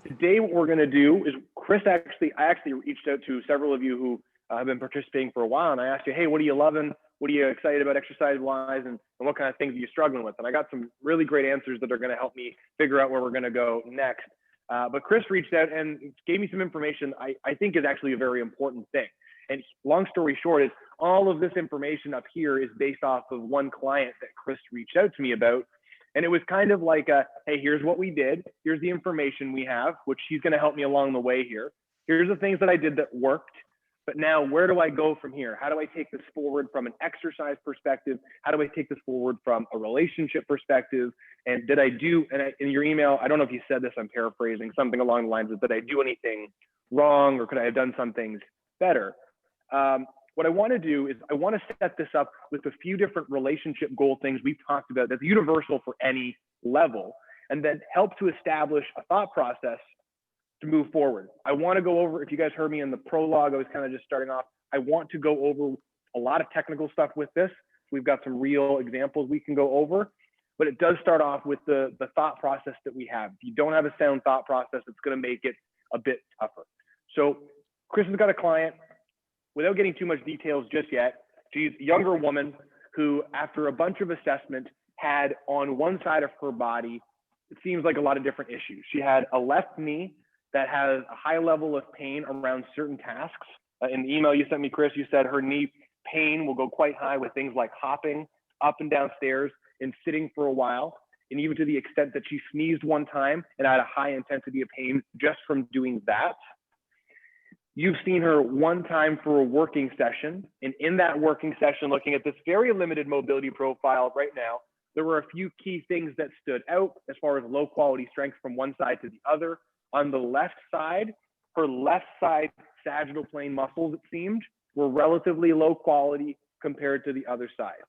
Today, what we're going to do is I actually reached out to several of you who have been participating for a while, and I asked you, hey, what are you loving? What are you excited about exercise-wise, and what kind of things are you struggling with? And I got some really great answers that are going to help me figure out where we're going to go next. But Chris reached out and gave me some information I think is actually a very important thing. And long story short is all of this information up here is based off of one client that Chris reached out to me about. And it was kind of like, hey, here's what we did. Here's the information we have, which she's going to help me along the way here. Here's the things that I did that worked. But now where do I go from here? How do I take this forward from an exercise perspective? How do I take this forward from a relationship perspective? And did I do, and in your email, I don't know if you said this, I'm paraphrasing, something along the lines of, did I do anything wrong or could I have done some things better? What I want to do is I want to set this up with a few different relationship goal things we've talked about that's universal for any level, and then help to establish a thought process to move forward. I want to go over, if you guys heard me in the prologue, I was kind of just starting off. I want to go over a lot of technical stuff with this. We've got some real examples we can go over, but it does start off with the thought process that we have. If you don't have a sound thought process, it's going to make it a bit tougher. So Chris has got a client. Without getting too much details just yet, she's a younger woman who, after a bunch of assessment, had on one side of her body, it seems like a lot of different issues. She had a left knee that has a high level of pain around certain tasks. In the email you sent me, Chris, you said her knee pain will go quite high with things like hopping up and down stairs and sitting for a while, and even to the extent that she sneezed one time and had a high intensity of pain just from doing that. You've seen her one time for a working session, and in that working session, looking at this very limited mobility profile right now, there were a few key things that stood out as far as low quality strength from one side to the other. On the left side, her left side sagittal plane muscles, it seemed, were relatively low quality compared to the other side.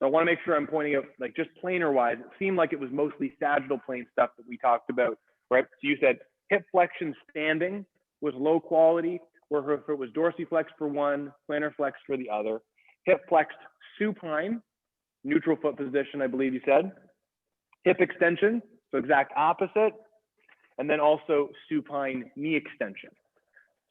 So I want to make sure I'm pointing out, like, just planar wise, it seemed like it was mostly sagittal plane stuff that we talked about, right? So you said hip flexion standing was low quality, where if it was dorsiflex for one, plantar flex for the other. Hip flexed supine, neutral foot position, I believe you said. Hip extension, so exact opposite. And then also supine knee extension.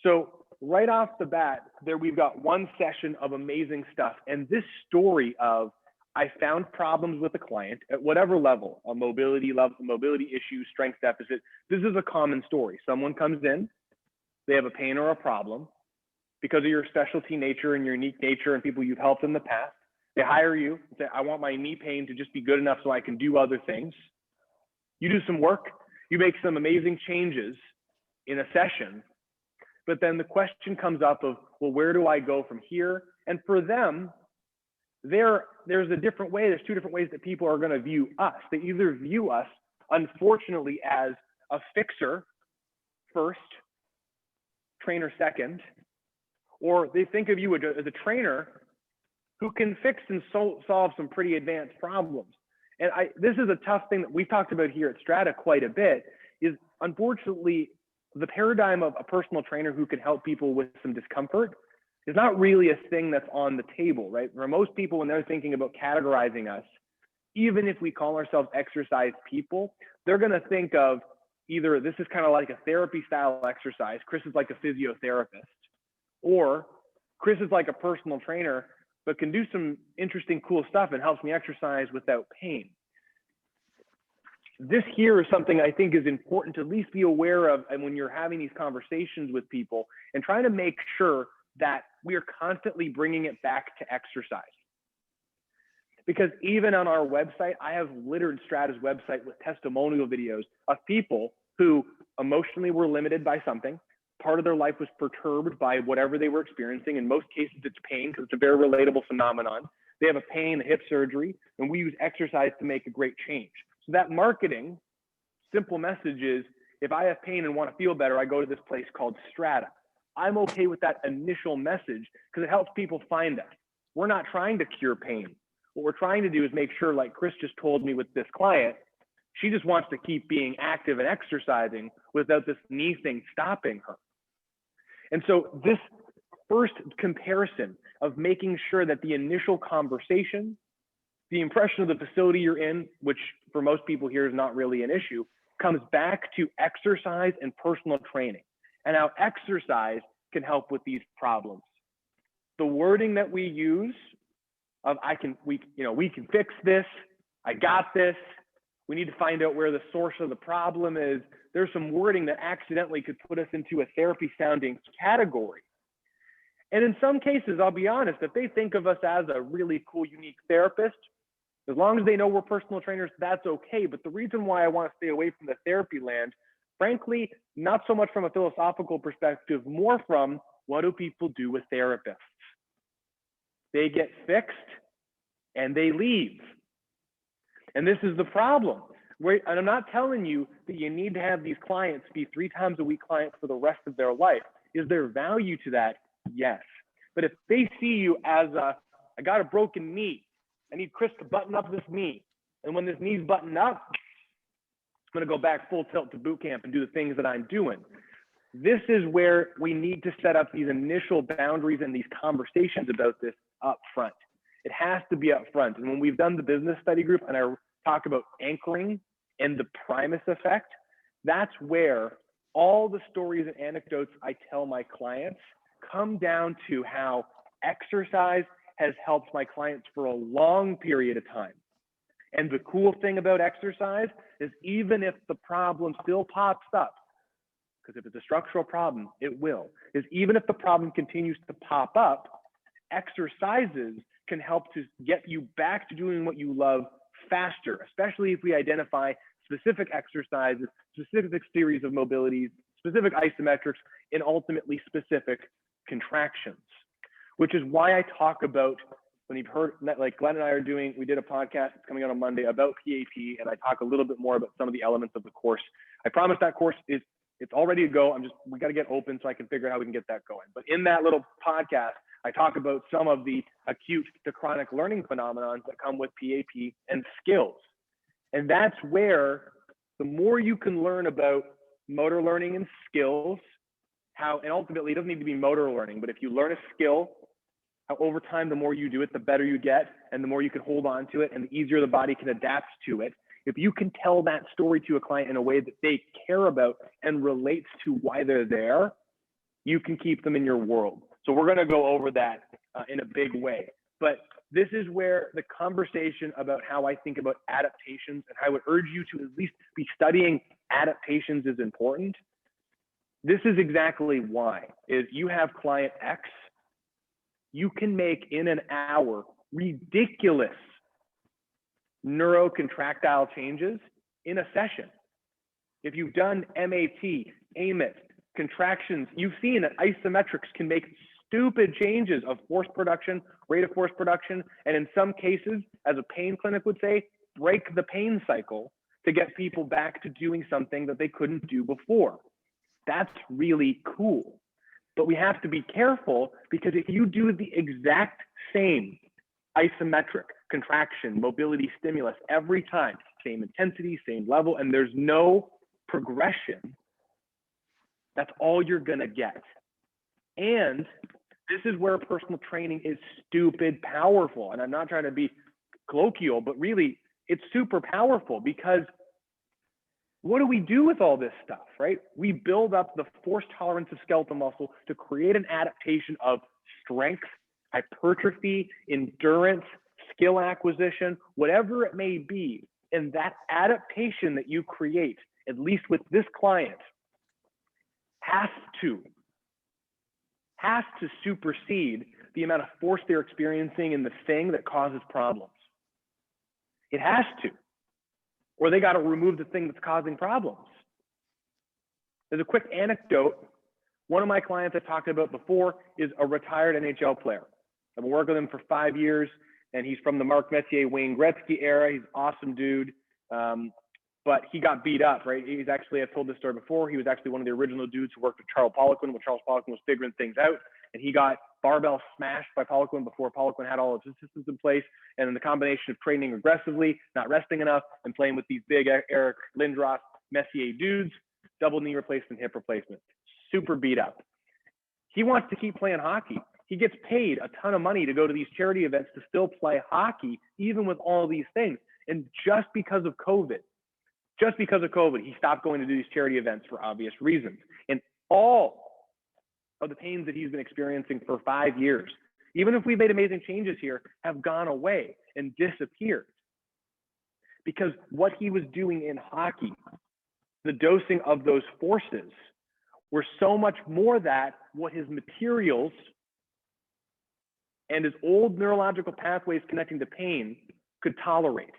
So right off the bat, there we've got one session of amazing stuff. And this story of, I found problems with a client at whatever level, a mobility issue, strength deficit, this is a common story. Someone comes in, they have a pain or a problem because of your specialty nature and your unique nature and people you've helped in the past. They hire you and say, I want my knee pain to just be good enough so I can do other things. You do some work, you make some amazing changes in a session, but then the question comes up of, well, where do I go from here? And for them, there's a different way, there's two different ways that people are going to view us. They either view us, unfortunately, as a fixer first, trainer second, or they think of you as a trainer who can fix and solve some pretty advanced problems. And this is a tough thing that we've talked about here at Strata quite a bit, is unfortunately the paradigm of a personal trainer who can help people with some discomfort is not really a thing that's on the table, right? For most people, when they're thinking about categorizing us, even if we call ourselves exercise people, they're going to think of either this is kind of like a therapy style exercise, Chris is like a physiotherapist, or Chris is like a personal trainer, but can do some interesting, cool stuff and helps me exercise without pain. This here is something I think is important to at least be aware of, and when you're having these conversations with people and trying to make sure that we are constantly bringing it back to exercise. Because even on our website, I have littered Strata's website with testimonial videos of people who emotionally were limited by something. Part of their life was perturbed by whatever they were experiencing. In most cases, it's pain, because it's a very relatable phenomenon. They have a pain, a hip surgery, and we use exercise to make a great change. So that marketing, simple message is, if I have pain and want to feel better, I go to this place called Strata. I'm okay with that initial message because it helps people find us. We're not trying to cure pain. What we're trying to do is make sure, like Chris just told me with this client, she just wants to keep being active and exercising without this knee thing stopping her. And so this first comparison of making sure that the initial conversation, the impression of the facility you're in, which for most people here is not really an issue, comes back to exercise and personal training, and how exercise can help with these problems. The wording that we use of we can fix this, I got this, we need to find out where the source of the problem is. There's some wording that accidentally could put us into a therapy sounding category. And in some cases, I'll be honest, if they think of us as a really cool, unique therapist, as long as they know we're personal trainers, that's okay. But the reason why I want to stay away from the therapy land, frankly, not so much from a philosophical perspective, more from what do people do with therapists? They get fixed and they leave. And this is the problem. And I'm not telling you that you need to have these clients be 3 times a week clients for the rest of their life. Is there value to that? Yes. But if they see you as I got a broken knee, I need Chris to button up this knee. And when this knee's buttoned up, I'm going to go back full tilt to boot camp and do the things that I'm doing. This is where we need to set up these initial boundaries and these conversations about this up front. It has to be up front. And when we've done the business study group and I talk about anchoring and the Primus effect, that's where all the stories and anecdotes I tell my clients come down to how exercise has helped my clients for a long period of time. And the cool thing about exercise is even if the problem still pops up, because if it's a structural problem, it will, is even if the problem continues to pop up, exercises can help to get you back to doing what you love faster, especially if we identify specific exercises, specific series of mobilities, specific isometrics, and ultimately specific contractions, which is why I talk about, when you've heard, like Glenn and I are doing, we did a podcast that's coming out on Monday about PAP, and I talk a little bit more about some of the elements of the course. I promise that course it's all ready to go. We got to get open so I can figure out how we can get that going. But in that little podcast, I talk about some of the acute to chronic learning phenomenons that come with PAP and skills. And that's where the more you can learn about motor learning and skills, and ultimately it doesn't need to be motor learning, but if you learn a skill, how over time, the more you do it, the better you get, and the more you can hold on to it, and the easier the body can adapt to it. If you can tell that story to a client in a way that they care about and relates to why they're there, you can keep them in your world. So we're going to go over that in a big way. But this is where the conversation about how I think about adaptations, and I would urge you to at least be studying adaptations, is important. This is exactly why. Is you have client X, you can make in an hour ridiculous neurocontractile changes in a session. If you've done MAT, AMIT, contractions, you've seen that isometrics can make stupid changes of force production, rate of force production, and in some cases, as a pain clinic would say, break the pain cycle to get people back to doing something that they couldn't do before. That's really cool. But we have to be careful, because if you do the exact same isometric contraction, mobility, stimulus every time, same intensity, same level, and there's no progression, that's all you're gonna get. And this is where personal training is stupid powerful. And I'm not trying to be colloquial, but really it's super powerful, because what do we do with all this stuff, right? We build up the force tolerance of skeletal muscle to create an adaptation of strength, hypertrophy, endurance, skill acquisition, whatever it may be. And that adaptation that you create, at least with this client, has to supersede the amount of force they're experiencing in the thing that causes problems. It has to, or they got to remove the thing that's causing problems. There's a quick anecdote. One of my clients I talked about before is a retired NHL player. I've been working with him for 5 years, and he's from the Mark Messier, Wayne Gretzky era. He's an awesome dude, but he got beat up, right? He's actually, I've told this story before, he was actually one of the original dudes who worked with Charles Poliquin when Charles Poliquin was figuring things out, and he got barbell smashed by Poliquin before Poliquin had all of his systems in place. And then the combination of training aggressively, not resting enough, and playing with these big Eric Lindros, Messier dudes, double knee replacement, hip replacement, super beat up. He wants to keep playing hockey. He gets paid a ton of money to go to these charity events to still play hockey, even with all these things. And just because of COVID, just because of COVID, he stopped going to do these charity events for obvious reasons. And all of the pains that he's been experiencing for 5 years, even if we've made amazing changes here, have gone away and disappeared. Because what he was doing in hockey, the dosing of those forces, were so much more that what his materials and his old neurological pathways connecting to pain could tolerate.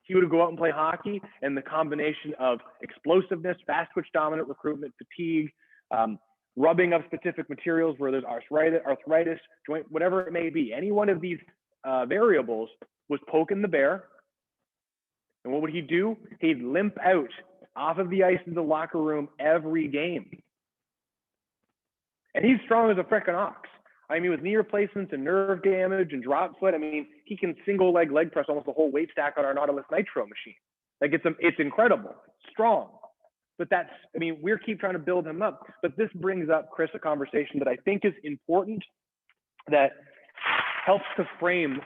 He would go out and play hockey, and the combination of explosiveness, fast twitch dominant recruitment, fatigue, rubbing of specific materials where there's arthritis, joint, whatever it may be, any one of these variables was poking the bear. And what would he do? He'd limp out off of the ice in the locker room every game. And he's strong as a frickin' ox. I mean, with knee replacements and nerve damage and drop foot, I mean, he can single leg press almost the whole weight stack on our Nautilus Nitro machine. Like it's incredible, strong. But that's, I mean, we keep trying to build him up. But this brings up, Chris, a conversation that I think is important, that helps to frame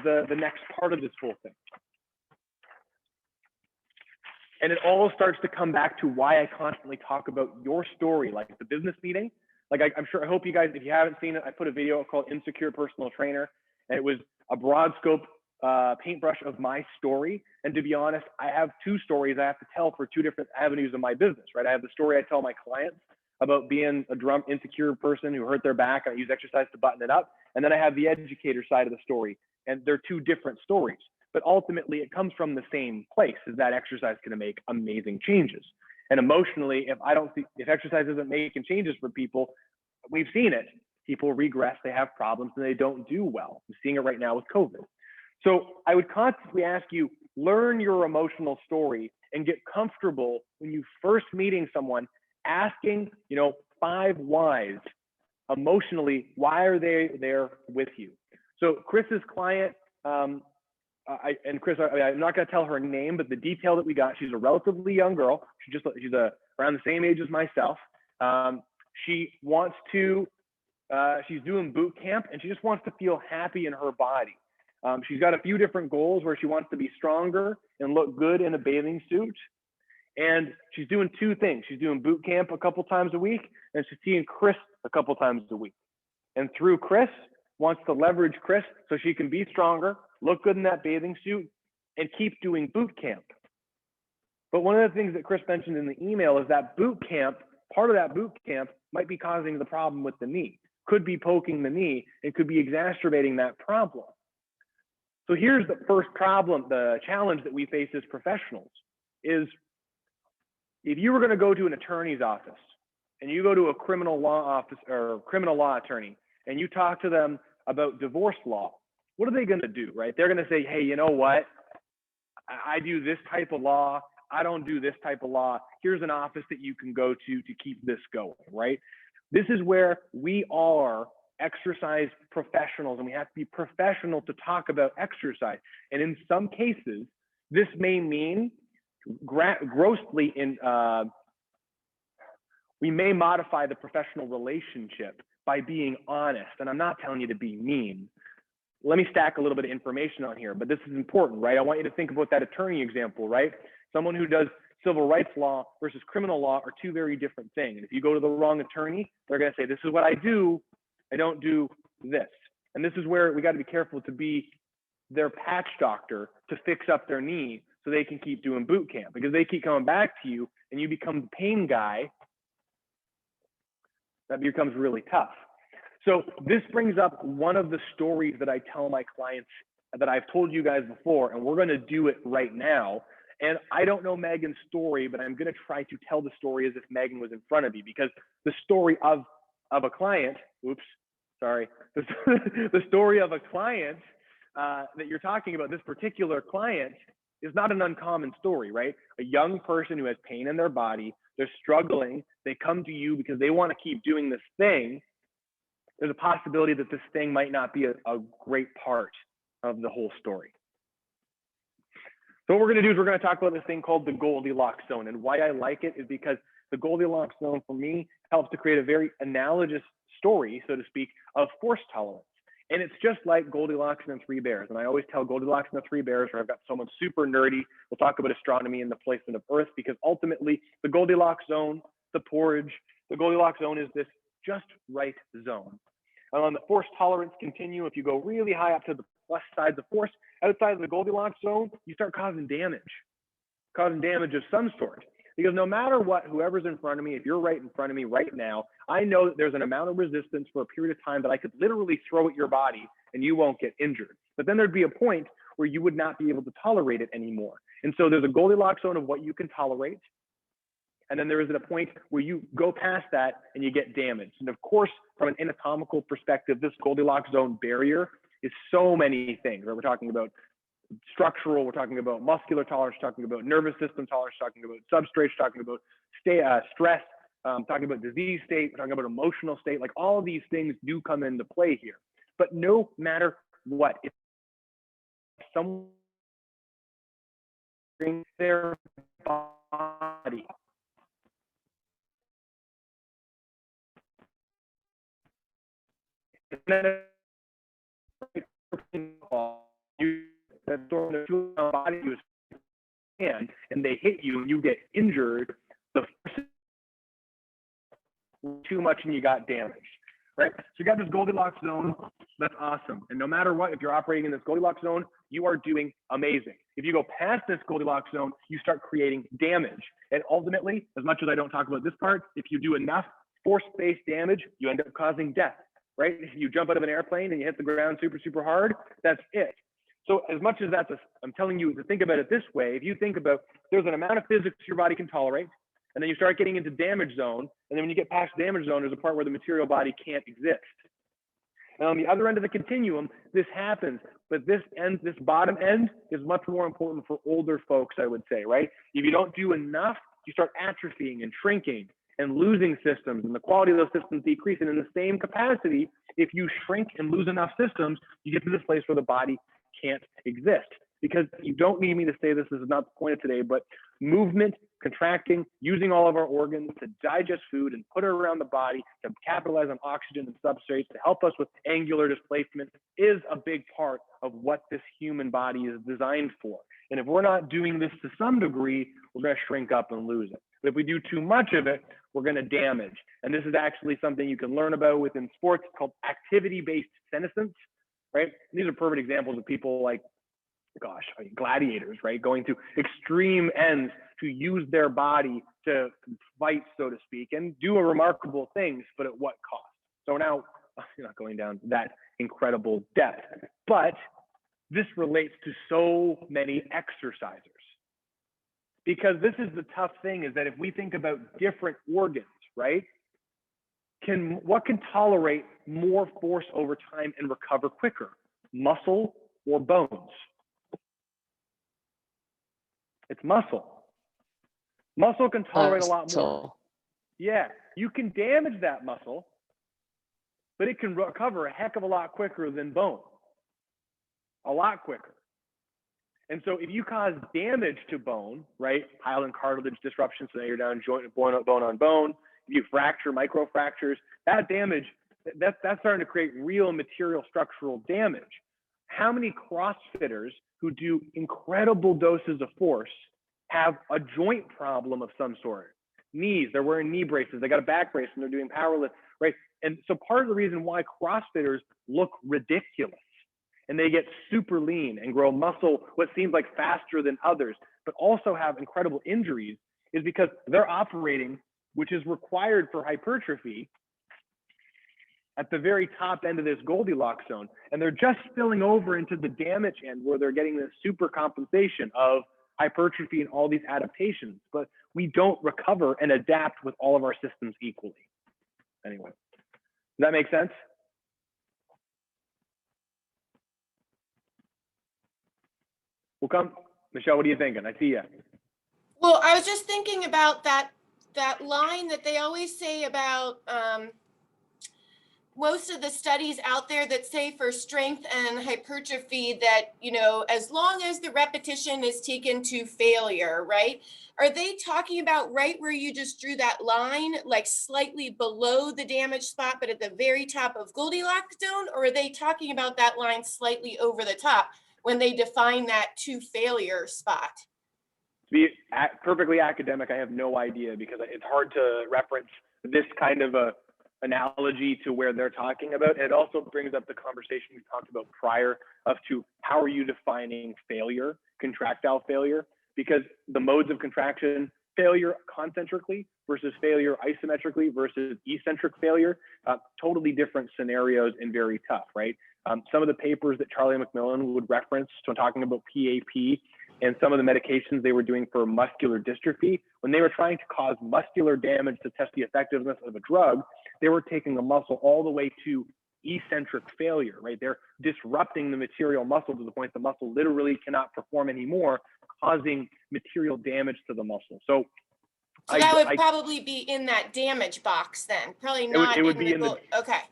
the next part of this whole thing. And it all starts to come back to why I constantly talk about your story, like the business meeting. Like I hope you guys, if you haven't seen it, I put a video called Insecure Personal Trainer, and it was a broad scope paintbrush of my story. And to be honest, I have two stories I have to tell for two different avenues of my business, right? I have the story I tell my clients about being a drum insecure person who hurt their back. I use exercise to button it up. And then I have the educator side of the story. And they're two different stories. But ultimately, it comes from the same place, is that exercise is going to make amazing changes. And emotionally, if exercise isn't making changes for people, we've seen it. People regress, they have problems, and they don't do well. I'm seeing it right now with COVID. So I would constantly ask you, learn your emotional story and get comfortable when you first meeting someone, asking, 5 whys emotionally. Why are they there with you? So Chris's client, Chris, I'm not going to tell her name, but the detail that we got, she's a relatively young girl. She's around the same age as myself. She wants to, she's doing boot camp, and she just wants to feel happy in her body. She's got a few different goals where she wants to be stronger and look good in a bathing suit. And she's doing two things. She's doing boot camp a couple times a week, and she's seeing Chris a couple times a week. And through Chris, wants to leverage Chris so she can be stronger, look good in that bathing suit, and keep doing boot camp. But one of the things that Chris mentioned in the email is that boot camp, part of that boot camp might be causing the problem with the knee, could be poking the knee, and could be exacerbating that problem. So here's the first problem, the challenge that we face as professionals is, if you were going to go to an attorney's office and you go to a criminal law office or criminal law attorney and you talk to them about divorce law, what are they going to do, right? They're going to say, hey, you know what? I do this type of law. I don't do this type of law. Here's an office that you can go to keep this going, right? This is where we are exercise professionals, and we have to be professional to talk about exercise. And in some cases, this may mean grossly we may modify the professional relationship by being honest. And I'm not telling you to be mean. Let me stack a little bit of information on here, but this is important, right? I want you to think about that attorney example, right? Someone who does civil rights law versus criminal law are two very different things. And if you go to the wrong attorney, they're going to say, this is what I do. I don't do this. And this is where we got to be careful to be their patch doctor to fix up their knee so they can keep doing boot camp, because they keep coming back to you and you become the pain guy. That becomes really tough. So this brings up one of the stories that I tell my clients that I've told you guys before, and we're going to do it right now. And I don't know Megan's story, but I'm going to try to tell the story as if Megan was in front of me, because the story of a client, the story of a client that you're talking about, this particular client, is not an uncommon story, right? A young person who has pain in their body, they're struggling, they come to you because they want to keep doing this thing. There's a possibility that this thing might not be a great part of the whole story. So what we're going to do is we're going to talk about this thing called the Goldilocks zone. And why I like it is because the Goldilocks zone for me helps to create a very analogous story, so to speak, of force tolerance. And it's just like Goldilocks and the Three Bears. And I always tell Goldilocks and the Three Bears, or I've got someone super nerdy, we'll talk about astronomy and the placement of Earth, because ultimately the Goldilocks zone, the porridge, the Goldilocks zone is this just right zone. And on the force tolerance continuum, if you go really high up to the plus sides of force, outside of the Goldilocks zone, you start causing damage of some sort. Because no matter what, whoever's in front of me, if you're right in front of me right now, I know that there's an amount of resistance for a period of time that I could literally throw at your body and you won't get injured. But then there'd be a point where you would not be able to tolerate it anymore. And so there's a Goldilocks zone of what you can tolerate. And then there is a point where you go past that and you get damaged. And of course, from an anatomical perspective, this Goldilocks zone barrier is so many things, right? We're talking about structural, we're talking about muscular tolerance, we're talking about nervous system tolerance, we're talking about substrates, we're talking about stress, talking about disease state, we're talking about emotional state. Like all of these things do come into play here. But no matter what, if someone brings their body and they hit you and you get injured, the force is too much and you got damaged, right? So you got this Goldilocks zone, that's awesome. And no matter what, if you're operating in this Goldilocks zone, you are doing amazing. If you go past this Goldilocks zone, you start creating damage. And ultimately, as much as I don't talk about this part, if you do enough force-based damage, you end up causing death, right? If you jump out of an airplane and you hit the ground super, super hard, that's it. So as much as I'm telling you to think about it this way, if you think about there's an amount of physics your body can tolerate, and then you start getting into damage zone, and then when you get past damage zone, there's a part where the material body can't exist. And on the other end of the continuum, this happens, but this bottom end is much more important for older folks, I would say, right? If you don't do enough, you start atrophying and shrinking and losing systems, and the quality of those systems decrease. And in the same capacity, if you shrink and lose enough systems, you get to this place where the body can't exist. Because you don't need me to say this is not the point of today, but movement, contracting, using all of our organs to digest food and put it around the body to capitalize on oxygen and substrates to help us with angular displacement is a big part of what this human body is designed for. And if we're not doing this to some degree, we're going to shrink up and lose it. But if we do too much of it, we're going to damage. And this is actually something you can learn about within sports called activity-based senescence, right? And these are perfect examples of people like, gosh, gladiators, right? Going to extreme ends to use their body to fight, so to speak, and do remarkable things, but at what cost? So now you're not going down that incredible depth, but this relates to so many exercisers. Because this is the tough thing, is that if we think about different organs, right? What can tolerate more force over time and recover quicker? Muscle or bones? It's muscle. Muscle can tolerate a lot more. Yeah, you can damage that muscle, but it can recover a heck of a lot quicker than bone. A lot quicker. And so if you cause damage to bone, right, hyaline cartilage disruption, so now you're down joint, bone on bone, if you fracture, microfractures, that damage, that's starting to create real material structural damage. How many CrossFitters who do incredible doses of force have a joint problem of some sort? Knees, they're wearing knee braces, they got a back brace and they're doing powerlift, right? And so part of the reason why CrossFitters look ridiculous and they get super lean and grow muscle what seems like faster than others, but also have incredible injuries, is because they're operating, which is required for hypertrophy, at the very top end of this Goldilocks zone. And they're just spilling over into the damage end where they're getting this super compensation of hypertrophy and all these adaptations, but we don't recover and adapt with all of our systems equally. Anyway, does that make sense? We'll come. Michelle, what are you thinking? I see you. Well, I was just thinking about that line that they always say about most of the studies out there that say for strength and hypertrophy that, as long as the repetition is taken to failure, right? Are they talking about right where you just drew that line, like slightly below the damage spot, but at the very top of Goldilocks zone? Or are they talking about that line slightly over the top when they define that to failure spot? To be perfectly academic, I have no idea because it's hard to reference this kind of a analogy to where they're talking about. And it also brings up the conversation we talked about prior of to how are you defining failure, contractile failure, because the modes of contraction, failure concentrically versus failure isometrically versus eccentric failure, totally different scenarios and very tough, right? Some of the papers that Charlie McMillan would reference when talking about PAP and some of the medications they were doing for muscular dystrophy, when they were trying to cause muscular damage to test the effectiveness of a drug, they were taking the muscle all the way to eccentric failure, right? They're disrupting the material muscle to the point the muscle literally cannot perform anymore, causing material damage to the muscle. So that would probably be in that damage box then, probably not it would be in the okay.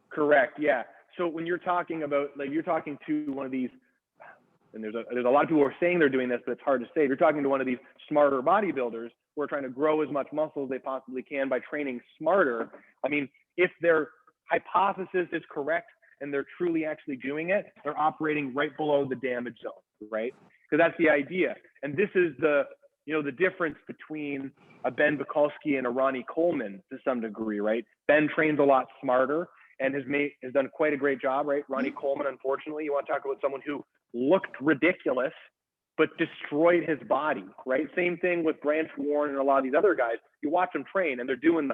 Correct, yeah. So when you're talking about, like you're talking to one of these, and there's a lot of people who are saying they're doing this, but it's hard to say. If you're talking to one of these smarter bodybuilders who are trying to grow as much muscle as they possibly can by training smarter. I mean, if their hypothesis is correct and they're truly actually doing it, they're operating right below the damage zone, right? Because that's the idea. And this is the difference between a Ben Bukowski and a Ronnie Coleman to some degree, right? Ben trains a lot smarter and has done quite a great job, right? Ronnie Coleman, unfortunately, you want to talk about someone who looked ridiculous, but destroyed his body, right? Same thing with Branch Warren and a lot of these other guys. You watch them train and they're doing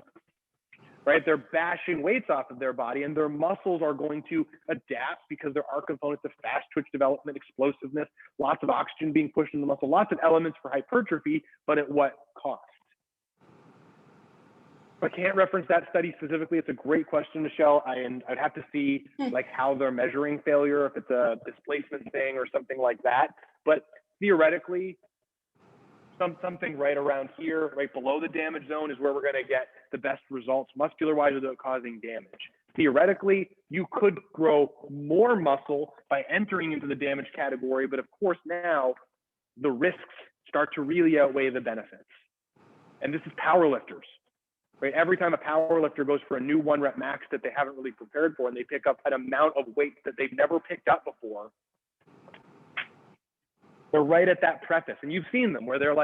right? They're bashing weights off of their body and their muscles are going to adapt because there are components of fast twitch development, explosiveness, lots of oxygen being pushed in the muscle, lots of elements for hypertrophy, but at what cost? I can't reference that study specifically. It's a great question, Michelle. I'd have to see like how they're measuring failure, if it's a displacement thing or something like that. But theoretically, something right around here, right below the damage zone is where we're going to get the best results muscular-wise without causing damage. Theoretically, you could grow more muscle by entering into the damage category, but of course now the risks start to really outweigh the benefits. And this is powerlifters. Right? Every time a power lifter goes for a new 1 rep max that they haven't really prepared for and they pick up an amount of weight that they've never picked up before, they're right at that preface. And you've seen them where they're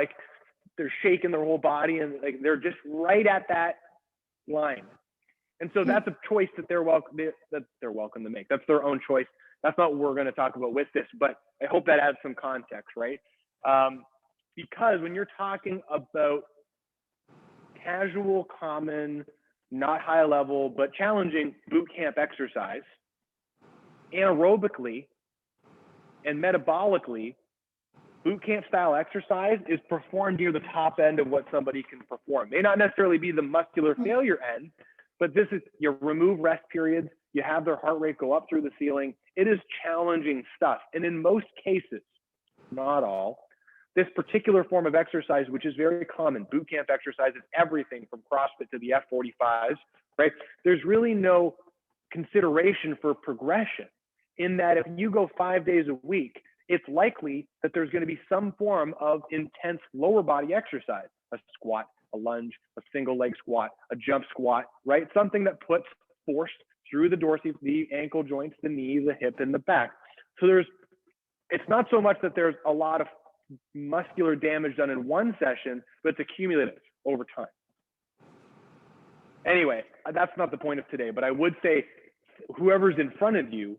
shaking their whole body and like they're just right at that line. And so that's a choice that they're welcome to make. That's their own choice. That's not what we're going to talk about with this, but I hope that adds some context, right? Because when you're talking about casual, common, not high level, but challenging boot camp exercise, anaerobically and metabolically, boot camp style exercise is performed near the top end of what somebody can perform. May not necessarily be the muscular failure end, but this is, you remove rest periods, you have their heart rate go up through the ceiling. It is challenging stuff. And in most cases, not all, this particular form of exercise, which is very common, boot camp exercise is everything from CrossFit to the F45s, right? There's really no consideration for progression in that if you go 5 days a week, it's likely that there's going to be some form of intense lower body exercise, a squat, a lunge, a single leg squat, a jump squat, right? Something that puts force through the dorsal, the ankle joints, the knee, the hip, and the back. So it's not so much that there's a lot of muscular damage done in one session, but it's accumulative over time. Anyway, that's not the point of today, but I would say whoever's in front of you,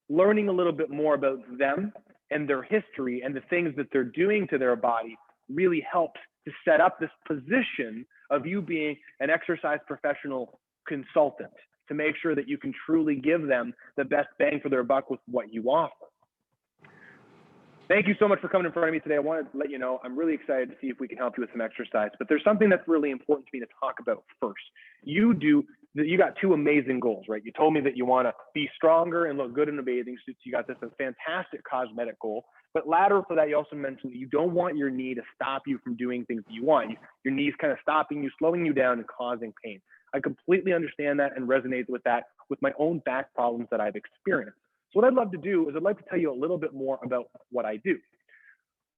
learning a little bit more about them and their history and the things that they're doing to their body really helps to set up this position of you being an exercise professional consultant to make sure that you can truly give them the best bang for their buck with what you offer. Thank you so much for coming in front of me today. I wanted to let you know I'm really excited to see if we can help you with some exercise, but there's something that's really important to me to talk about first. You do you got two amazing goals, right? You told me that you want to be stronger and look good in a bathing suit. So you got this fantastic cosmetic goal. But lateral to that, you also mentioned that you don't want your knee to stop you from doing things that you want. Your knee's kind of stopping you, slowing you down, and causing pain. I completely understand that and resonate with that with my own back problems that I've experienced. So what I'd love to do is I'd like to tell you a little bit more about what I do.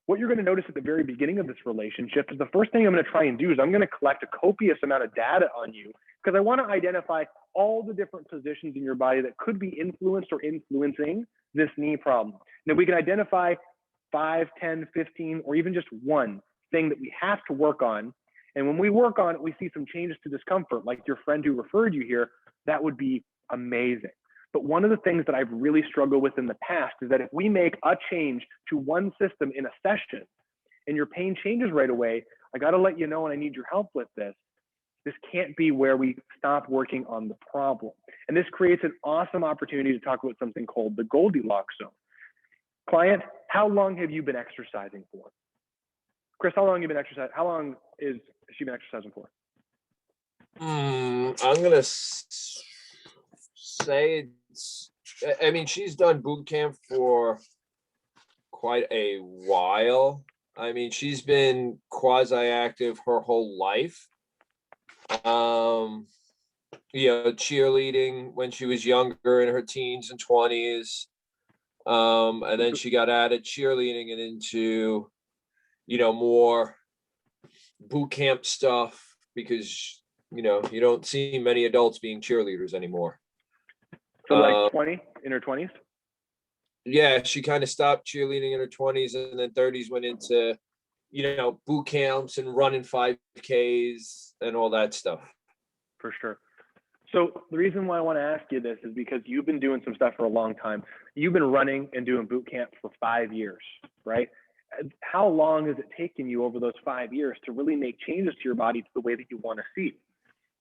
What you're going to notice at the very beginning of this relationship is the first thing I'm going to try and do is I'm going to collect a copious amount of data on you because I want to identify all the different positions in your body that could be influenced or influencing this knee problem. Now we can identify 5, 10, 15, or even just one thing that we have to work on. And when we work on it, we see some changes to discomfort, like your friend who referred you here, that would be amazing. But one of the things that I've really struggled with in the past is that if we make a change to one system in a session and your pain changes right away, I got to let you know and I need your help with this. This can't be where we stop working on the problem. And this creates an awesome opportunity to talk about something called the Goldilocks zone. Client, how long have you been exercising for? Chris, how long have you been exercising? How long has she been exercising for? I'm gonna say I mean, she's done boot camp for quite a while. I mean, she's been quasi-active her whole life. Cheerleading when she was younger in her teens and 20s. And then she got out of cheerleading and into, more boot camp stuff because, you don't see many adults being cheerleaders anymore. So like 20, in her 20s? Yeah, she kind of stopped cheerleading in her 20s and then 30s went into, boot camps and running 5Ks and all that stuff. For sure. So the reason why I want to ask you this is because you've been doing some stuff for a long time. You've been running and doing boot camp for 5 years, right? How long has it taken you over those 5 years to really make changes to your body to the way that you want to see,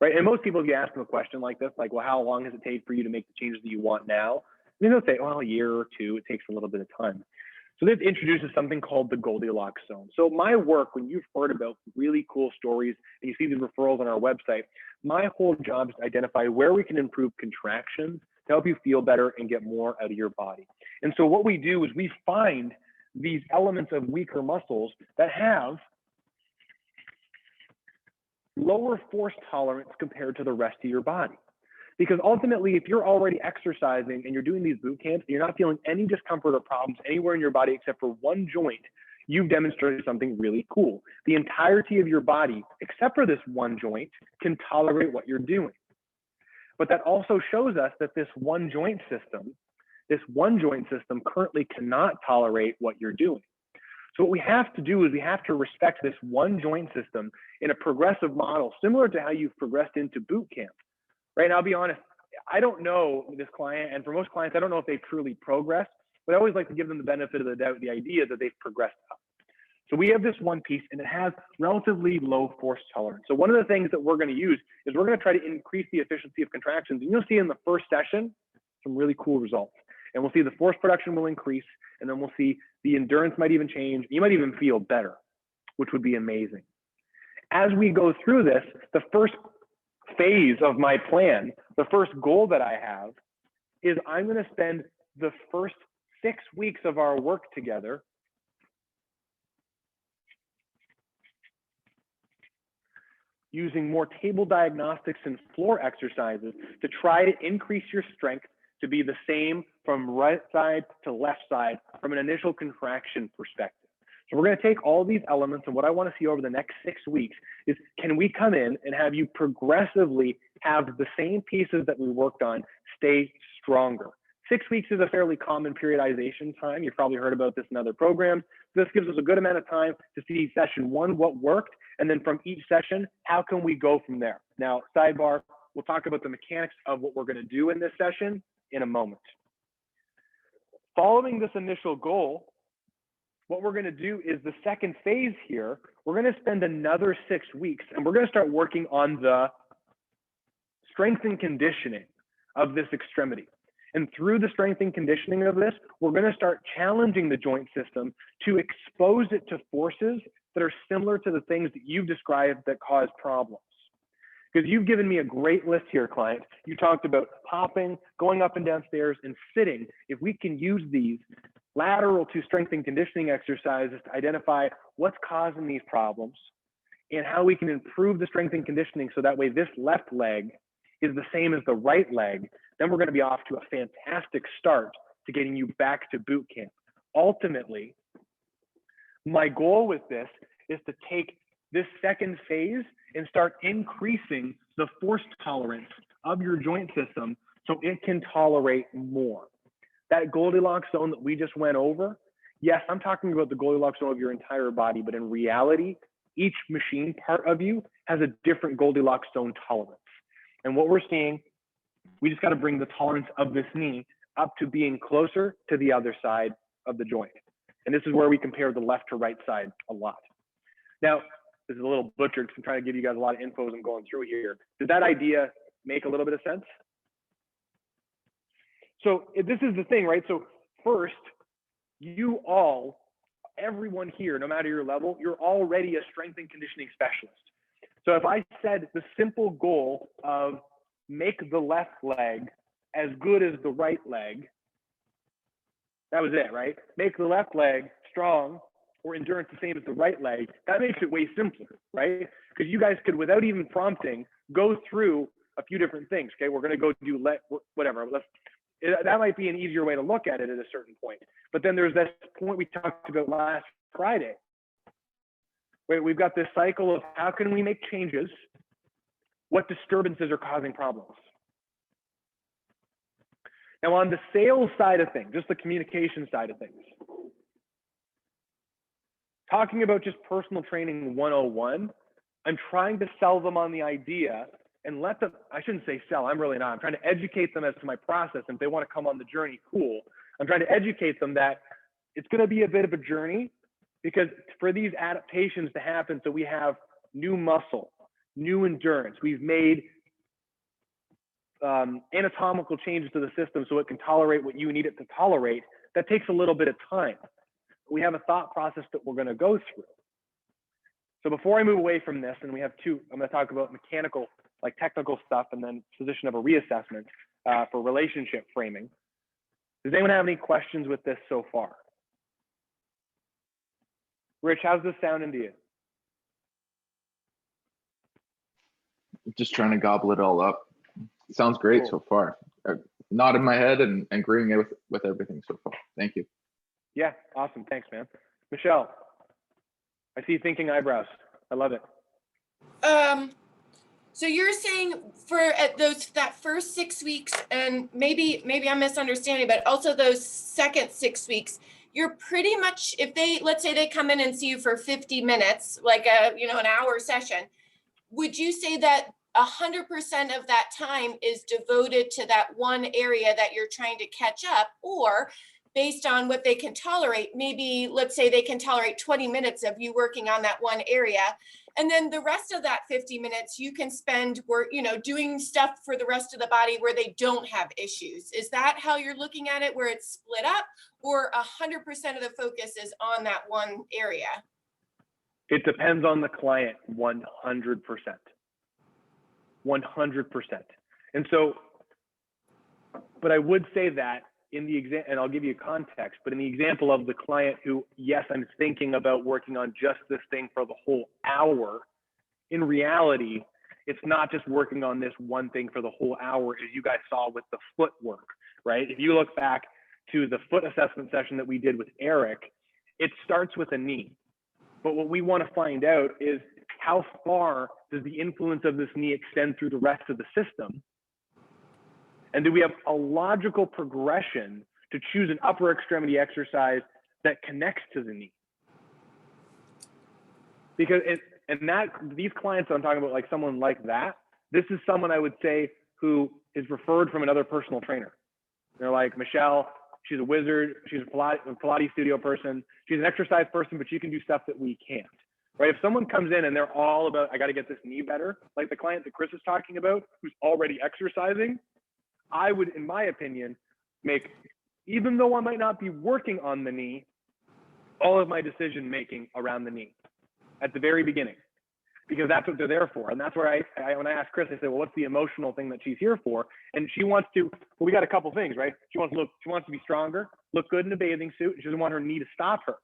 right? And most people, if you ask them a question like this, like, well, how long has it taken for you to make the changes that you want now? And they'll say, well, a year or two, it takes a little bit of time. So this introduces something called the Goldilocks zone. So my work, when you've heard about really cool stories and you see these referrals on our website, my whole job is to identify where we can improve contractions to help you feel better and get more out of your body. And so what we do is we find these elements of weaker muscles that have lower force tolerance compared to the rest of your body. Because ultimately, if you're already exercising and you're doing these boot camps, and you're not feeling any discomfort or problems anywhere in your body except for one joint, you've demonstrated something really cool. The entirety of your body, except for this one joint, can tolerate what you're doing. But that also shows us that this one joint system currently cannot tolerate what you're doing. So what we have to do is we have to respect this one joint system in a progressive model, similar to how you've progressed into boot camp. Right? And I'll be honest, I don't know this client, and for most clients, I don't know if they've truly progressed, but I always like to give them the benefit of the doubt, the idea that they've progressed up. So we have this one piece, and it has relatively low force tolerance. So one of the things that we're going to use is we're going to try to increase the efficiency of contractions. And you'll see in the first session some really cool results. And we'll see the force production will increase, and then we'll see the endurance might even change. You might even feel better, which would be amazing. As we go through this, the first phase of my plan, the first goal that I have is I'm going to spend the first 6 weeks of our work together using more table diagnostics and floor exercises to try to increase your strength to be the same from right side to left side from an initial contraction perspective. So we're going to take all these elements, and what I want to see over the next 6 weeks is, can we come in and have you progressively have the same pieces that we worked on stay stronger? 6 weeks is a fairly common periodization time. You've probably heard about this in other programs. This gives us a good amount of time to see session one, what worked, and then from each session, how can we go from there? Now, sidebar, we'll talk about the mechanics of what we're going to do in this session in a moment. Following this initial goal, what we're going to do is the second phase here, we're going to spend another 6 weeks, and we're going to start working on the strength and conditioning of this extremity. And through the strength and conditioning of this, we're going to start challenging the joint system to expose it to forces that are similar to the things that you've described that cause problems. Because you've given me a great list here, client. You talked about hopping, going up and down stairs, and sitting. If we can use these lateral to strength and conditioning exercises to identify what's causing these problems and how we can improve the strength and conditioning so that way this left leg is the same as the right leg, then we're going to be off to a fantastic start to getting you back to boot camp. Ultimately, my goal with this is to take this second phase and start increasing the force tolerance of your joint system so it can tolerate more. That Goldilocks zone that we just went over, yes, I'm talking about the Goldilocks zone of your entire body, but in reality, each machine part of you has a different Goldilocks zone tolerance. And what we're seeing, we just got to bring the tolerance of this knee up to being closer to the other side of the joint. And this is where we compare the left to right side a lot. Now, this is a little butchered because I'm trying to give you guys a lot of info as I'm going through here. Does that idea make a little bit of sense? So this is the thing, right? So first, you all, everyone here, no matter your level, you're already a strength and conditioning specialist. So if I said the simple goal of make the left leg as good as the right leg, that was it, right? Make the left leg strong or endurance the same as the right leg. That makes it way simpler, right? Because you guys could, without even prompting, go through a few different things. Okay, we're going to go do whatever. That might be an easier way to look at it at a certain point. But then there's this point we talked about last Friday. Right, we've got this cycle of how can we make changes? What disturbances are causing problems? Now, on the sales side of things, just the communication side of things, talking about just personal training 101, I'm trying to sell them on the idea and let them, I shouldn't say sell, I'm really not. I'm trying to educate them as to my process. And if they want to come on the journey, cool. I'm trying to educate them that it's going to be a bit of a journey because for these adaptations to happen, so we have new muscle, new endurance, we've made anatomical changes to the system so it can tolerate what you need it to tolerate. That takes a little bit of time. We have a thought process that we're going to go through. So before I move away from this, and we have two, I'm going to talk about mechanical, like technical stuff, and then position of a reassessment for relationship framing. Does anyone have any questions with this so far? Rich, how's this sounding to you? Just trying to gobble it all up. Sounds great Cool. so far. Nodding my head and agreeing with everything so far. Thank you. Yeah, awesome. Thanks, man. Michelle, I see you thinking eyebrows. I love it. So you're saying for that first 6 weeks, and maybe I'm misunderstanding, but also those second 6 weeks, you're pretty much, if let's say they come in and see you for 50 minutes, like an hour session, would you say that 100% of that time is devoted to that one area that you're trying to catch up? Or based on what they can tolerate, maybe let's say they can tolerate 20 minutes of you working on that one area, and then the rest of that 50 minutes you can spend doing stuff for the rest of the body where they don't have issues. Is that how you're looking at it, where it's split up, or 100% of the focus is on that one area? It depends on the client 100%. 100%. And so, but I would say that in the example, and I'll give you context, but in the example of the client who, yes, I'm thinking about working on just this thing for the whole hour, in reality, it's not just working on this one thing for the whole hour, as you guys saw with the foot work, right? If you look back to the foot assessment session that we did with Eric, it starts with a knee. But what we want to find out is how far does the influence of this knee extend through the rest of the system? And do we have a logical progression to choose an upper extremity exercise that connects to the knee? Because these clients that I'm talking about, like someone like that, this is someone I would say who is referred from another personal trainer. They're like, Michelle, she's a wizard, she's a Pilates studio person, she's an exercise person, but she can do stuff that we can't. Right? If someone comes in and they're all about, I got to get this knee better, like the client that Chris is talking about, who's already exercising, I would, in my opinion, even though I might not be working on the knee, all of my decision making around the knee at the very beginning. because that's what they're there for. And that's where I when I asked Chris, I said, well, what's the emotional thing that she's here for? And she wants to, well, we got a couple things, right? She wants to be stronger, look good in a bathing suit. She doesn't want her knee to stop her,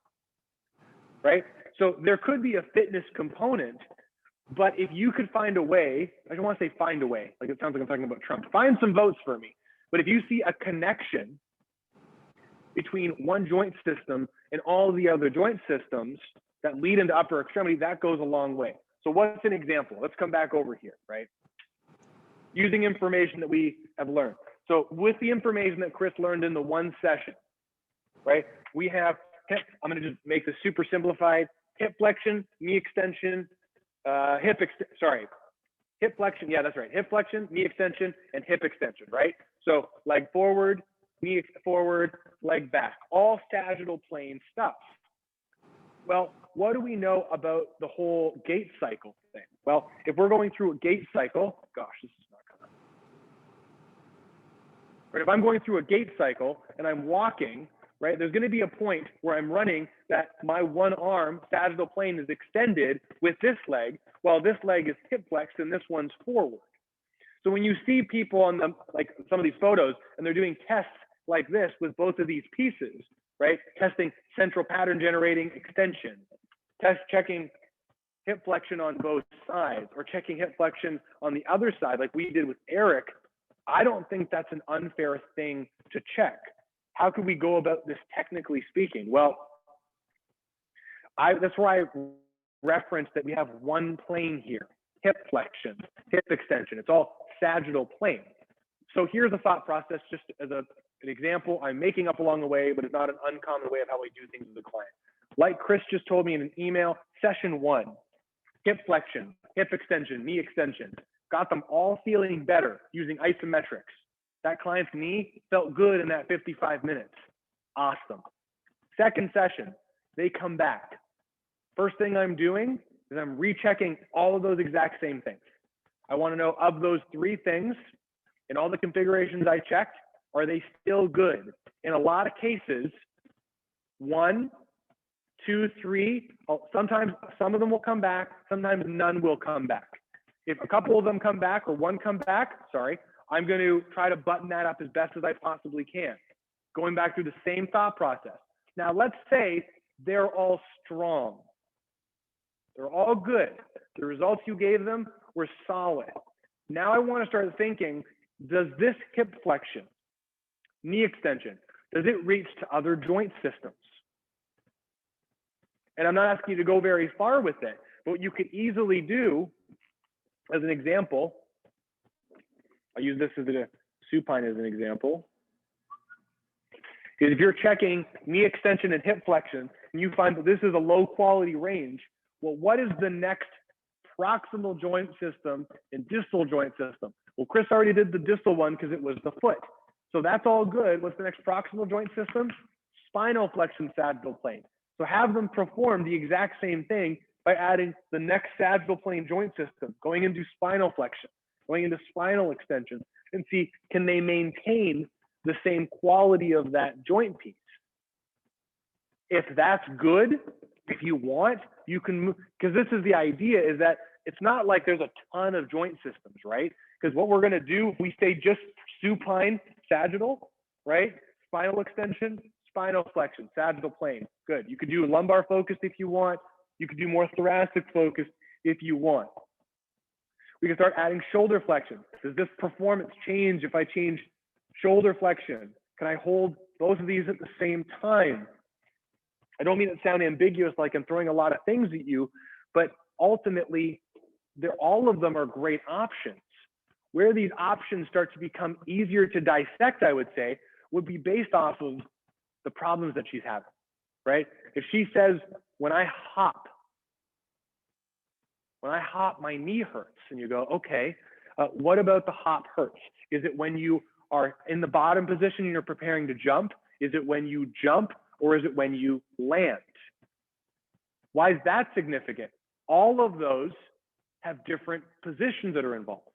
right? So there could be a fitness component, but if you could find a way, I don't want to say find a way, like it sounds like I'm talking about Trump, find some votes for me. But if you see a connection between one joint system and all the other joint systems that lead into upper extremity, that goes a long way. So what's an example? Let's come back over here, right? Using information that we have learned. So with the information that Chris learned in the one session, right? We have hip, I'm gonna just make this super simplified, hip flexion, knee extension, hip flexion, yeah, that's right. Hip flexion, knee extension, and hip extension, right? So leg forward, knee forward, leg back, all sagittal plane stuff. Well, what do we know about the whole gait cycle thing? Well, if we're going through a gait cycle, gosh, this is not coming. But if I'm going through a gait cycle and I'm walking, right, there's going to be a point where I'm running that my one arm sagittal plane is extended with this leg, while this leg is hip flexed and this one's forward. So when you see people on the, like some of these photos, and they're doing tests like this with both of these pieces, right? Testing central pattern generating extension, checking hip flexion on both sides, or checking hip flexion on the other side, like we did with Eric. I don't think that's an unfair thing to check. How could we go about this technically speaking? Well, that's why I referenced that we have one plane here, hip flexion, hip extension. It's all sagittal plane. So here's a thought process, just as an example I'm making up along the way, but it's not an uncommon way of how we do things with a client. Like Chris just told me in an email, session 1, hip flexion, hip extension, knee extension, got them all feeling better using isometrics. That client's knee felt good in that 55 minutes. Awesome. Second session, they come back. First thing I'm doing is I'm rechecking all of those exact same things. I want to know, of those 3 things, in all the configurations I checked, are they still good? In a lot of cases, 1, 2, 3, sometimes some of them will come back, sometimes none will come back. If a couple of them come back or one come back, sorry, I'm going to try to button that up as best as I possibly can, going back through the same thought process. Now, let's say they're all strong. They're all good. The results you gave them were solid. Now I want to start thinking, does this hip flexion, knee extension, does it reach to other joint systems? And I'm not asking you to go very far with it, but what you could easily do, as an example, I'll use this as a supine as an example, is if you're checking knee extension and hip flexion, and you find that this is a low quality range, well, what is the next proximal joint system and distal joint system? Well, Chris already did the distal one because it was the foot. So that's all good. What's the next proximal joint system? Spinal flexion sagittal plane. So have them perform the exact same thing by adding the next sagittal plane joint system, going into spinal flexion, going into spinal extension, and see, can they maintain the same quality of that joint piece? If that's good, if you want, you can move, because this is the idea, is that it's not like there's a ton of joint systems, right? Because what we're going to do, if we stay just supine sagittal, right? Spinal extension, spinal flexion, sagittal plane. Good. You could do lumbar focused if you want. You could do more thoracic focused if you want. We can start adding shoulder flexion. Does this performance change if I change shoulder flexion? Can I hold both of these at the same time? I don't mean it to sound ambiguous, like I'm throwing a lot of things at you, but ultimately, all of them are great options. Where these options start to become easier to dissect, I would say, would be based off of the problems that she's having, right? If she says, when I hop, my knee hurts, and you go, okay, what about the hop hurts? Is it when you are in the bottom position and you're preparing to jump? Is it when you jump, or is it when you land? Why is that significant? All of those have different positions that are involved.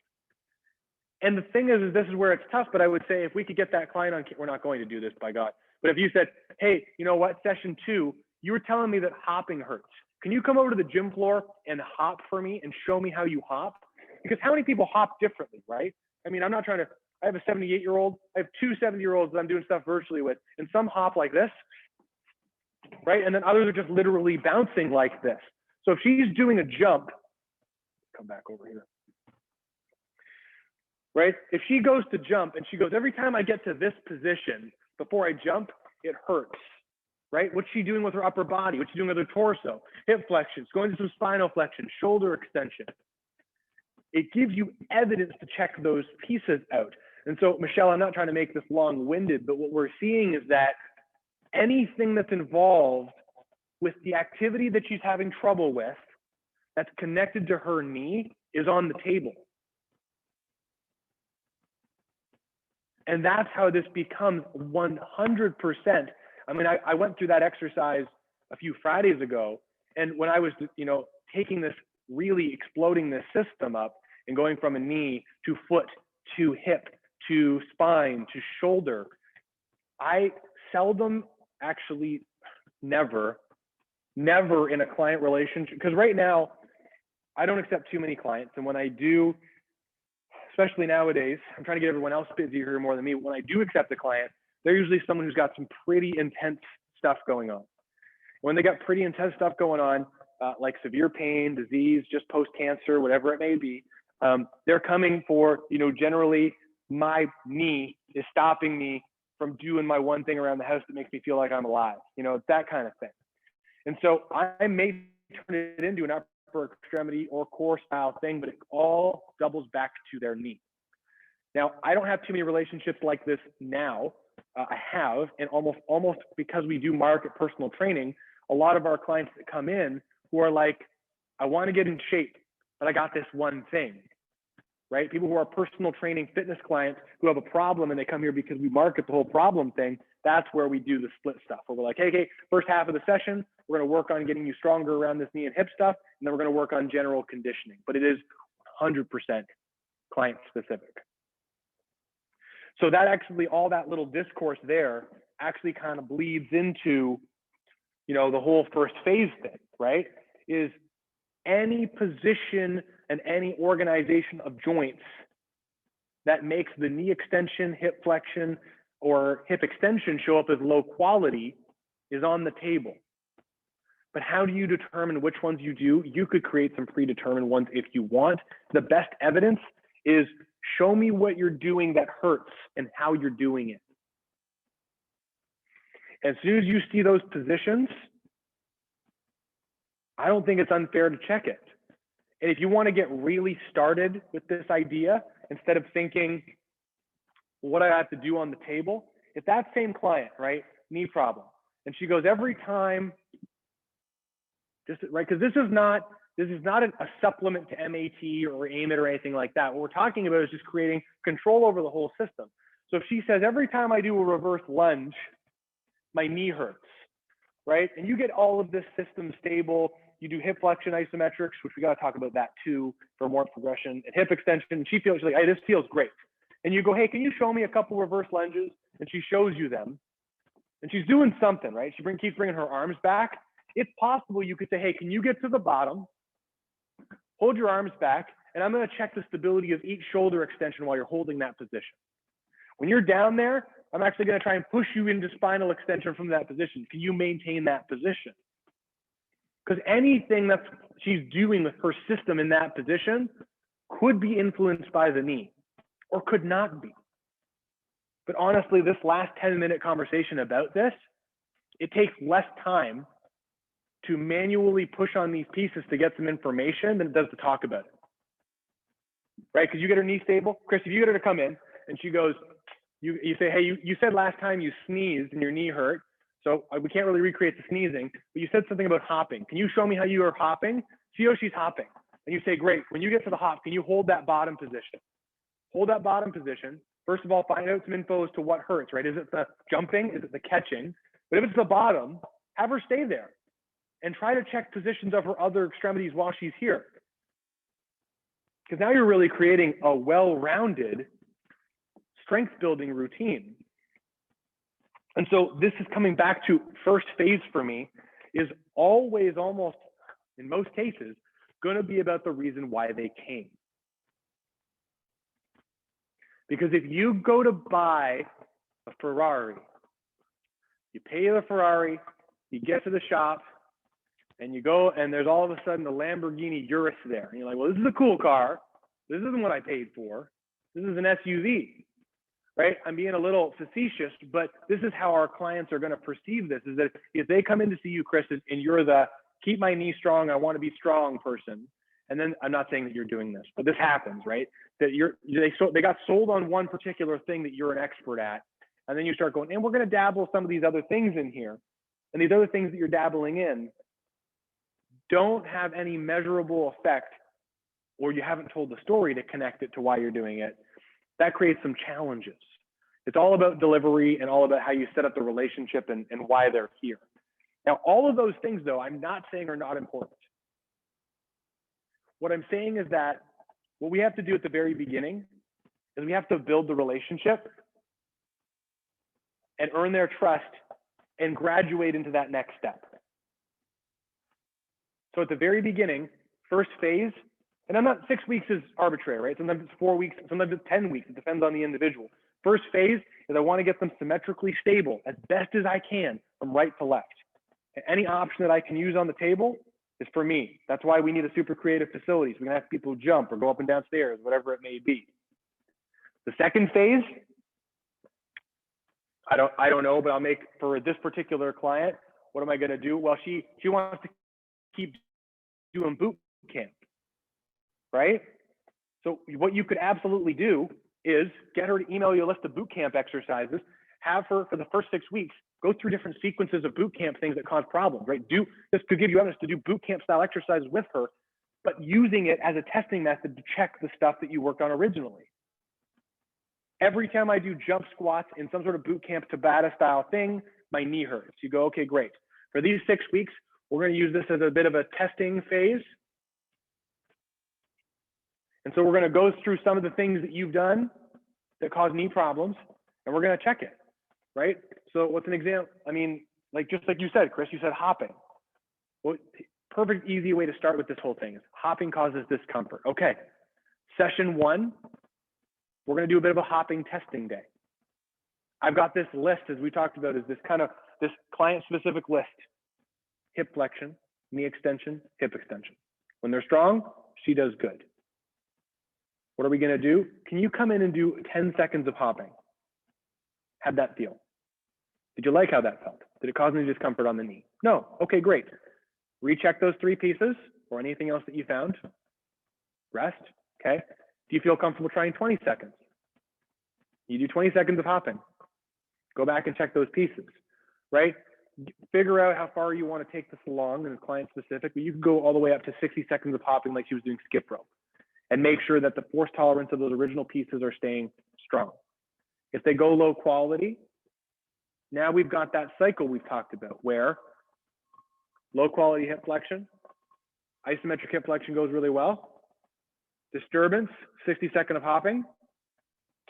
And the thing is this is where it's tough, but I would say if we could get that client on, we're not going to do this, by God. But if you said, hey, you know what, session 2, you were telling me that hopping hurts. can you come over to the gym floor and hop for me and show me how you hop? Because how many people hop differently, right? I mean, I'm not trying to, I have a 78-year-old, I have two 70-year-olds that I'm doing stuff virtually with, and some hop like this, right? And then others are just literally bouncing like this. So if she's doing a jump, come back over here, right? If she goes to jump and she goes, every time I get to this position before I jump, it hurts, right? What's she doing with her upper body? What's she doing with her torso? Hip flexions, going to some spinal flexion, shoulder extension. It gives you evidence to check those pieces out. And so, Michelle, I'm not trying to make this long-winded, but what we're seeing is that anything that's involved with the activity that she's having trouble with that's connected to her knee is on the table. And that's how this becomes 100%. I mean, I went through that exercise a few Fridays ago, and when I was, taking this, really exploding this system up and going from a knee to foot to hip to spine to shoulder, I seldom, actually never in a client relationship, because right now I don't accept too many clients, and when I do, especially nowadays, I'm trying to get everyone else busy here more than me. When I do accept a client, they're usually someone who's got some pretty intense stuff going on. When they got pretty intense stuff going on, like severe pain, disease, just post-cancer, whatever it may be, they're coming for, generally my knee is stopping me from doing my one thing around the house that makes me feel like I'm alive, that kind of thing. And so I may turn it into an upper extremity or core style thing, but it all doubles back to their knee. Now, I don't have too many relationships like this now. I have, and almost because we do market personal training, a lot of our clients that come in who are like, I want to get in shape, but I got this one thing, right? People who are personal training fitness clients who have a problem and they come here because we market the whole problem thing. That's where we do the split stuff, where we're like, hey, first half of the session, we're going to work on getting you stronger around this knee and hip stuff, and then we're going to work on general conditioning. But it is 100% client specific. So that actually, all that little discourse there actually kind of bleeds into, the whole first phase thing, right? Is any position and any organization of joints that makes the knee extension, hip flexion, or hip extension show up as low quality is on the table. But how do you determine which ones you do? You could create some predetermined ones if you want. The best evidence is show me what you're doing that hurts and how you're doing it. As soon as you see those positions, I don't think it's unfair to check it. And if you want to get really started with this idea, instead of thinking, what I have to do on the table, if that same client, right, knee problem, and she goes every time, just right, because this is not a supplement to MAT or AIM it or anything like that. What we're talking about is just creating control over the whole system. So if she says, every time I do a reverse lunge, my knee hurts, right? And you get all of this system stable. You do hip flexion isometrics, which we got to talk about that too for more progression, and hip extension. She's like, hey, this feels great. And you go, hey, can you show me a couple reverse lunges? And she shows you them. And she's doing something, right? She keeps bringing her arms back. It's possible you could say, hey, can you get to the bottom? Hold your arms back, and I'm going to check the stability of each shoulder extension while you're holding that position. When you're down there, I'm actually going to try and push you into spinal extension from that position. Can you maintain that position? Because anything that she's doing with her system in that position could be influenced by the knee or could not be. But honestly, this last 10-minute conversation about this, it takes less time to manually push on these pieces to get some information than it does to talk about it. Right? Because you get her knee stable. Chris, if you get her to come in and she goes, you say, hey, you said last time you sneezed and your knee hurt. So we can't really recreate the sneezing, but you said something about hopping. Can you show me how you are hopping? See how she's hopping. And you say, great, when you get to the hop, can you hold that bottom position? Hold that bottom position. First of all, find out some info as to what hurts, right? Is it the jumping? Is it the catching? But if it's the bottom, have her stay there and try to check positions of her other extremities while she's here. Because now you're really creating a well-rounded strength building routine. And so this is coming back to first phase for me is always almost in most cases, going to be about the reason why they came. Because if you go to buy a Ferrari, you pay the Ferrari, you get to the shop, and you go, and there's all of a sudden a Lamborghini Urus there. And you're like, well, this is a cool car. This isn't what I paid for. This is an SUV, right? I'm being a little facetious, but this is how our clients are going to perceive this, is that if they come in to see you, Chris, and you're the keep my knee strong, I want to be strong person. And then I'm not saying that you're doing this, but this happens, right? That they got sold on one particular thing that you're an expert at. And then you start going, and we're going to dabble some of these other things in here. And these other things that you're dabbling in don't have any measurable effect, or you haven't told the story to connect it to why you're doing it. That creates some challenges. It's all about delivery and all about how you set up the relationship and why they're here. Now, all of those things, though, I'm not saying are not important. What I'm saying is that what we have to do at the very beginning is we have to build the relationship and earn their trust and graduate into that next step. So at the very beginning, first phase, and I'm not, 6 weeks is arbitrary, right? Sometimes it's 4 weeks, sometimes it's 10 weeks. It depends on the individual. First phase is I want to get them symmetrically stable as best as I can from right to left. And any option that I can use on the table is for me. That's why we need a super creative facility. So we can have people jump or go up and down stairs, whatever it may be. The second phase, I don't know, but I'll make, for this particular client, what am I going to do? Well, she wants to keep doing boot camp, right? So what you could absolutely do is get her to email you a list of boot camp exercises, have her for the first 6 weeks go through different sequences of boot camp things that cause problems, right? This could give you evidence to do boot camp style exercises with her, but using it as a testing method to check the stuff that you worked on originally. Every time I do jump squats in some sort of boot camp Tabata style thing, my knee hurts. You go, okay, great. For these 6 weeks, we're going to use this as a bit of a testing phase. And so we're going to go through some of the things that you've done that cause knee problems, and we're going to check it, right? So what's an example? I mean, just like you said, Chris, you said hopping. Well, perfect, easy way to start with this whole thing is hopping causes discomfort. Okay, session 1, we're going to do a bit of a hopping testing day. I've got this list, as we talked about, is this client-specific list. Hip flexion, knee extension, hip extension. When they're strong, she does good. What are we going to do? Can you come in and do 10 seconds of hopping? How'd that feel? Did you like how that felt? Did it cause any discomfort on the knee? No. Okay, great. Recheck those 3 pieces or anything else that you found. Rest. Okay. Do you feel comfortable trying 20 seconds? You do 20 seconds of hopping. Go back and check those pieces, right? Figure out how far you want to take this along, and it's client specific, but you can go all the way up to 60 seconds of hopping like she was doing skip rope, and make sure that the force tolerance of those original pieces are staying strong. If they go low quality, now we've got that cycle we've talked about where low quality hip flexion, isometric hip flexion goes really well. Disturbance, 60-second of hopping.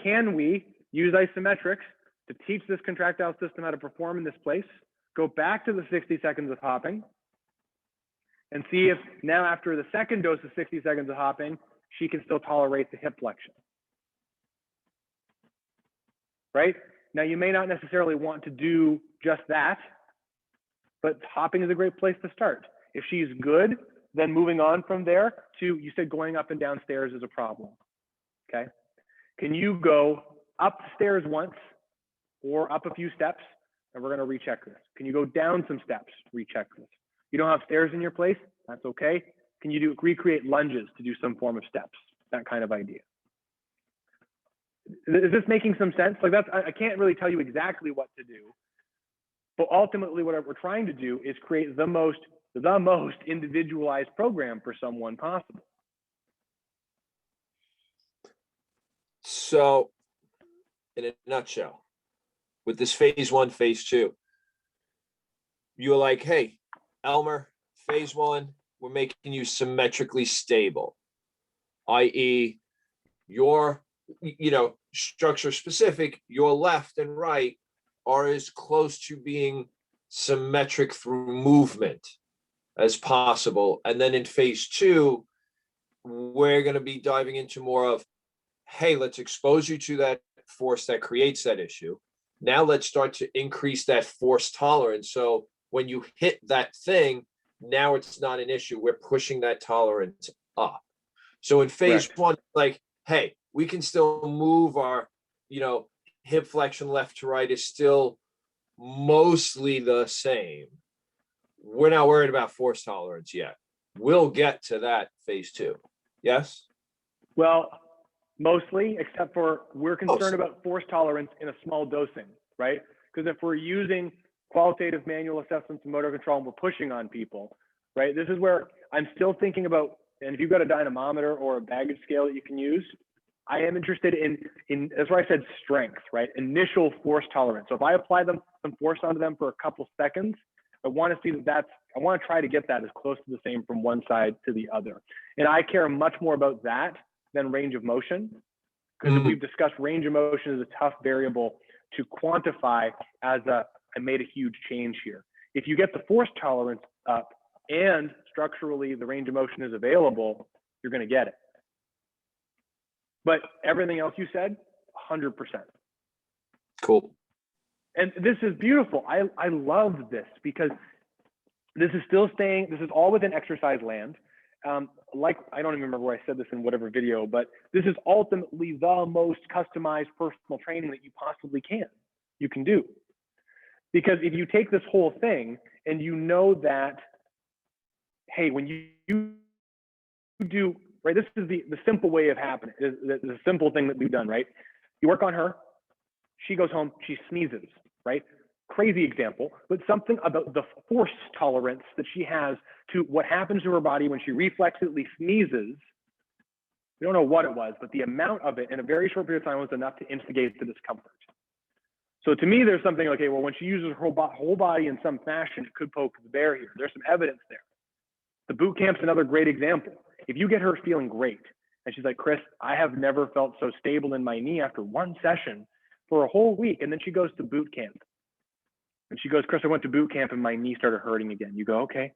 Can we use isometrics to teach this contractile system how to perform in this place? Go back to the 60 seconds of hopping and see if now after the second dose of 60 seconds of hopping, she can still tolerate the hip flexion, right? Now, you may not necessarily want to do just that, but hopping is a great place to start. If she's good, then moving on from there to, you said going up and down stairs is a problem, okay? Can you go up stairs once or up a few steps, and we're going to recheck this. Can you go down some steps, recheck this. You don't have stairs in your place, that's okay. Can you recreate lunges to do some form of steps, that kind of idea. Is this making some sense? I can't really tell you exactly what to do, but ultimately what we're trying to do is create the most individualized program for someone possible. So, in a nutshell, with this phase 1, phase 2, you're like, hey, Elmer, phase 1, we're making you symmetrically stable, i.e. your, structure specific, your left and right are as close to being symmetric through movement as possible. And then in phase two, we're going to be diving into more of, hey, let's expose you to that force that creates that issue. Now let's start to increase that force tolerance. So when you hit that thing, now it's not an issue. We're pushing that tolerance up. So in phase Correct. one, like, hey, we can still move our, hip flexion left to right is still mostly the same. We're not worried about force tolerance yet. We'll get to that phase two. Yes? Well, mostly, except for we're concerned Mostly. about force tolerance in a small dosing, right? Because if we're using qualitative manual assessments of motor control and we're pushing on people, right? This is where I'm still thinking about, and if you've got a dynamometer or a baggage scale that you can use, I am interested in that's why I said strength, right? Initial force tolerance. So if I apply some force onto them for a couple seconds, I want to see I want to try to get that as close to the same from one side to the other. And I care much more about that than range of motion, because we've discussed range of motion is a tough variable to quantify as I made a huge change here. If you get the force tolerance up and structurally the range of motion is available, you're going to get it. This everything else you said, 100%. Cool. And this is beautiful. I love this because this is all within exercise land. Like, I don't even remember where I said this in whatever video, but this is ultimately the most customized personal training that you can do. Because if you take this whole thing and you know that, hey, when you do, right, this is the simple way of happening, the simple thing that we've done, right? You work on her, she goes home, she sneezes, right? Crazy example, but something about the force tolerance that she has to what happens to her body when she reflexively sneezes. We don't know what it was, but the amount of it in a very short period of time was enough to instigate the discomfort. So to me, there's something, okay, well, when she uses her whole body in some fashion, it could poke the bear here. There's some evidence there. The boot camp's another great example. If you get her feeling great, and she's like, Chris, I have never felt so stable in my knee after one session for a whole week. And then she goes to boot camp. And she goes, Chris, I went to boot camp and my knee started hurting again. You go, okay,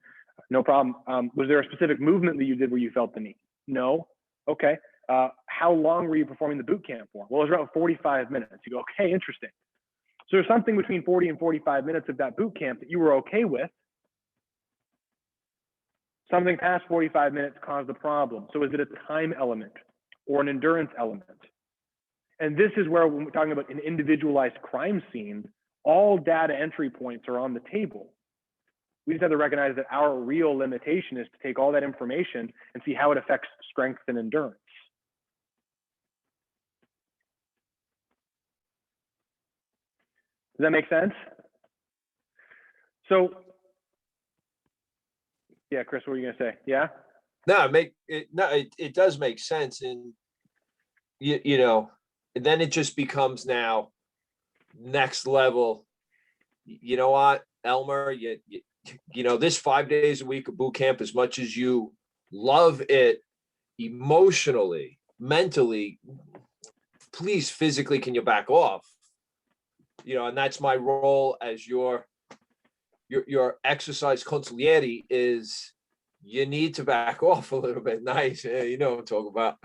no problem. Was there a specific movement that you did where you felt the knee? No. Okay. How long were you performing the boot camp for? Well, it was around 45 minutes. You go, okay, interesting. So there's something between 40 and 45 minutes of that boot camp that you were okay with. Something past 45 minutes caused the problem. So is it a time element or an endurance element? And this is where, when we're talking about an individualized crime scene, all data entry points are on the table. We just have to recognize that our real limitation is to take all that information and see how it affects strength and endurance. Does that make sense? So, yeah, Chris, what were you gonna say? Yeah? No, it does make sense. And and then it just becomes now next level. You know what, Elmer, this 5 days a week of boot camp, as much as you love it emotionally, mentally, please physically, can you back off? And that's my role as your exercise consigliere is you need to back off a little bit. Nice. Yeah, you know what I'm talking about.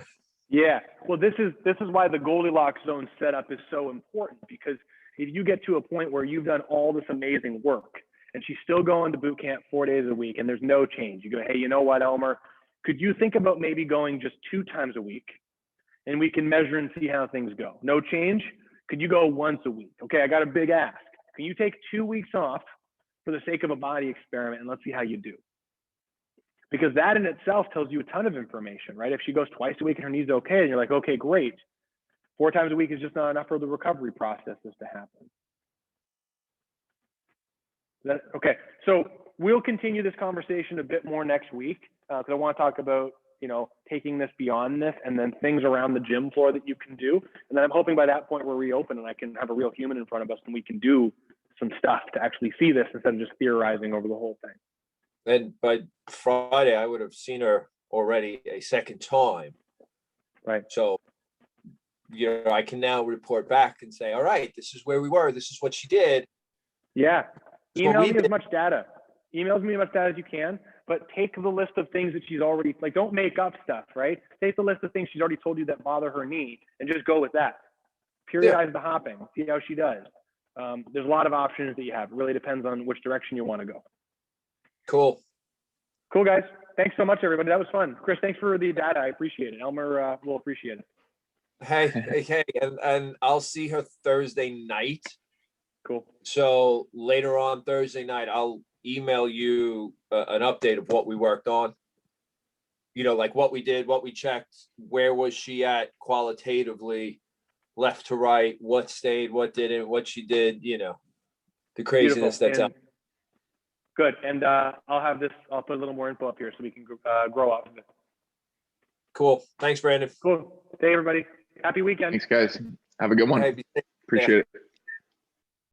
Yeah. Well, this is why the Goldilocks zone setup is so important, because if you get to a point where you've done all this amazing work and she's still going to boot camp 4 days a week and there's no change, you go, hey, you know what, Elmer, could you think about maybe going just 2 times a week and we can measure and see how things go? No change? Could you go once a week? Okay, I got a big ask. Can you take 2 weeks off for the sake of a body experiment and let's see how you do? Because that in itself tells you a ton of information, right? If she goes twice a week and her knee's okay, and you're like, okay, great. 4 times a week is just not enough for the recovery processes to happen. Okay, so we'll continue this conversation a bit more next week, because I want to talk about, taking this beyond this and then things around the gym floor that you can do. And then I'm hoping by that point we're reopened and I can have a real human in front of us and we can do some stuff to actually see this instead of just theorizing over the whole thing. And by Friday, I would have seen her already a second time. Right. So, I can now report back and say, all right, this is where we were. This is what she did. Yeah. Email me as much data. Email me as much data as you can. but take the list of things that she's already, like, don't make up stuff, right? Take the list of things she's already told you that bother her knee and just go with that. Periodize the hopping, see how she does. There's a lot of options that you have. It really depends on which direction you want to go. Cool. Cool, guys. Thanks so much, everybody. That was fun. Chris, thanks for the data. I appreciate it. Elmer will appreciate it. Hey, and I'll see her Thursday night. Cool. So later on Thursday night, I'll email you an update of what we worked on. You know, like what we did, what we checked, where was she at qualitatively, left to right, what stayed, what didn't, what she did, you know, the craziness that's out. Good. And I'll put a little more info up here so we can grow off of it. Cool. Thanks, Brandon. Cool. Hey, everybody. Happy weekend. Thanks, guys. Have a good one. Hey, be safe. Appreciate it.